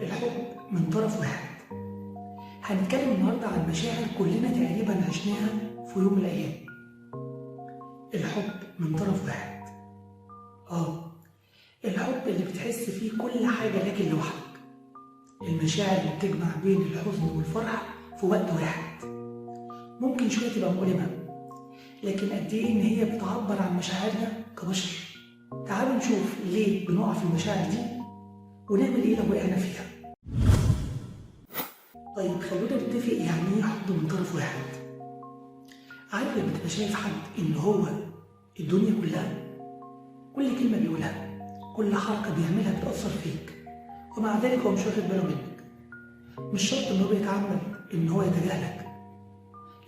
الحب من طرف واحد. هنتكلم النهارده عن مشاعر كلنا تقريبا عشناها في يوم من الايام. الحب من طرف واحد. الحب اللي بتحس فيه كل حاجه لكن لوحدك. المشاعر اللي بتجمع بين الحزن والفرح في وقت واحد. ممكن شويه تبقى مؤلمه، لكن قد ايه ان هي بتعبر عن مشاعرنا كبشر. تعالوا نشوف ليه بنقع في المشاعر دي ونعمل ايه لو وقعنا فيها. طيب خلونا نتفق يعني ايه حب من طرف واحد. عارف لما تبقى شايف حد ان هو الدنيا كلها، كل كلمه بيقولها، كل حركه بيعملها بتاثر فيك، ومع ذلك هو مش واخد باله منك. مش شرط ان هو بيتعمد ان هو يتجاهلك،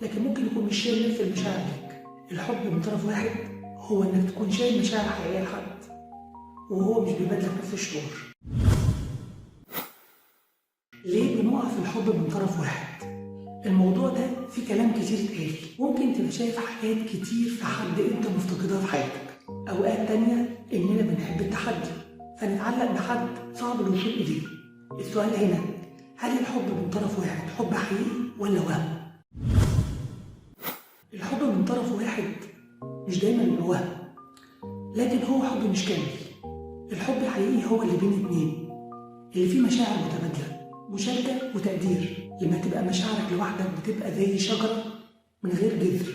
لكن ممكن يكون مش شايل نفس المشاعر ليك. الحب من طرف واحد هو انك تكون شايل مشاعر حقيقيه لحد وهو مش بيبادلك نفس الشعور. ليه بنقع في الحب من طرف واحد؟ الموضوع ده فيه كلام كتير اتقال. ممكن تبقى شايف حاجات كتير في حد انت مفتقدها في حياتك. اوقات تانية اننا بنحب التحدي فنتعلق بحد صعب الوصول اليه. السؤال هنا، هل الحب من طرف واحد حب حقيقي ولا وهم؟ الحب من طرف واحد مش دايما بيبقى وهم، لكن هو حب مش كامل. الحب الحقيقي هو اللي بين اتنين، اللي فيه مشاعر متبادلة، مشاركة وتقدير. لما تبقى مشاعرك لوحدك بتبقى زي شجرة من غير جذر،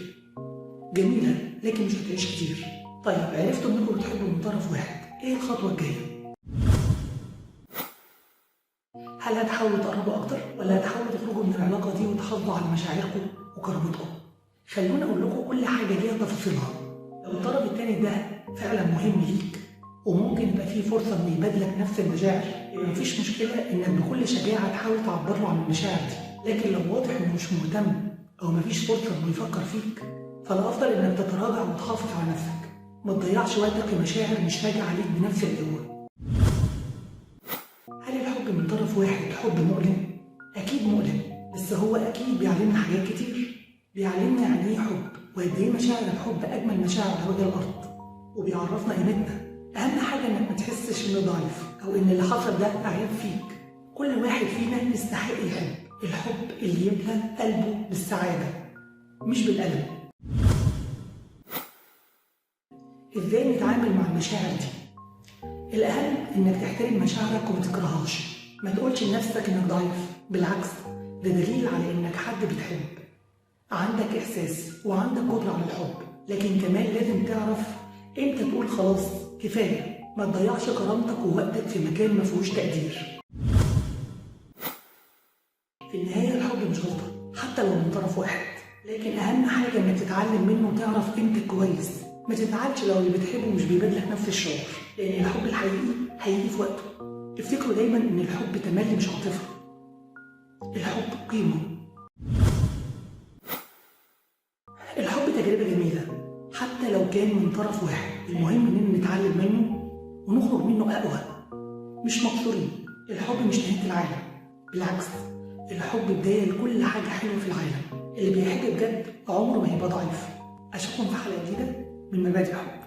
جميلة لكن مش هتعيش كتير. طيب عرفتوا انكم بتحبوا من طرف واحد، ايه الخطوة الجاية؟ هل هتحاولوا تقربوا اكتر ولا هتحاولوا تخرجوا من العلاقة دي وتحافظوا على مشاعركم وكرامتكم؟ خلونا اقول لكم كل حاجة ليها تفاصيلها. لو الطرف التاني ده فعلا مهم ليك وممكن يبقى فيه فرصة انه يبادلك نفس المشاعر، يبقى مفيش مشكلة انك بكل شجاعة تحاول تعبر له عن المشاعر دي. لكن لو واضح انه مش مهتم او مفيش فرصة انه يفكر فيك، فالافضل انك تتراجع وتحافظ على نفسك. ما تضيعش وقتك في مشاعر مش راجعة عليك بنفس القوة. هل الحب من طرف واحد حب مؤلم؟ اكيد مؤلم، بس هو اكيد بيعلمنا حاجات كتير. بيعلمنا يعني ايه حب، وقد ايه مشاعر الحب اجمل مشاعر على وجه الارض، وبيعرفنا قيمتنا. اهم حاجه انك ما تحسش انه ضعيف او ان اللي حصل ده عيب فيك. كل واحد فينا يستحق يحب، الحب اللي يملى قلبه بالسعاده مش بالالم. ازاي نتعامل مع المشاعر دي؟ الاهم انك تحترم مشاعرك وما تكرههاش. ما تقولش لنفسك انك ضعيف، بالعكس ده دليل على انك حد بتحب، عندك احساس وعندك قدره على الحب. لكن كمان لازم تعرف امتى تقول خلاص كفايه. ما تضيعش كرامتك ووقتك في مكان ما فيهوش تقدير. في النهايه الحب مش غلطه حتى لو من طرف واحد، لكن اهم حاجه انك تتعلم منه وتعرف قيمتك كويس. ما تزعلش لو اللي بتحبه مش بيبادلك نفس الشعور، لان الحب الحقيقي هيجي في وقته. افتكروا دايما ان الحب تملي مش عاطفه، الحب قيمه. الحب تجربه جميله حتى لو كان من طرف واحد. المهم اننا نتعلم منه ونخرج منه اقوى، مش مقصورين. الحب مش نهايه العالم، بالعكس الحب بدايه لكل حاجه حلوه في العالم. اللي بيحب بجد عمره ما هيبقى ضعيف. اشوفكم في حلقه جديده من مبادئ الحب.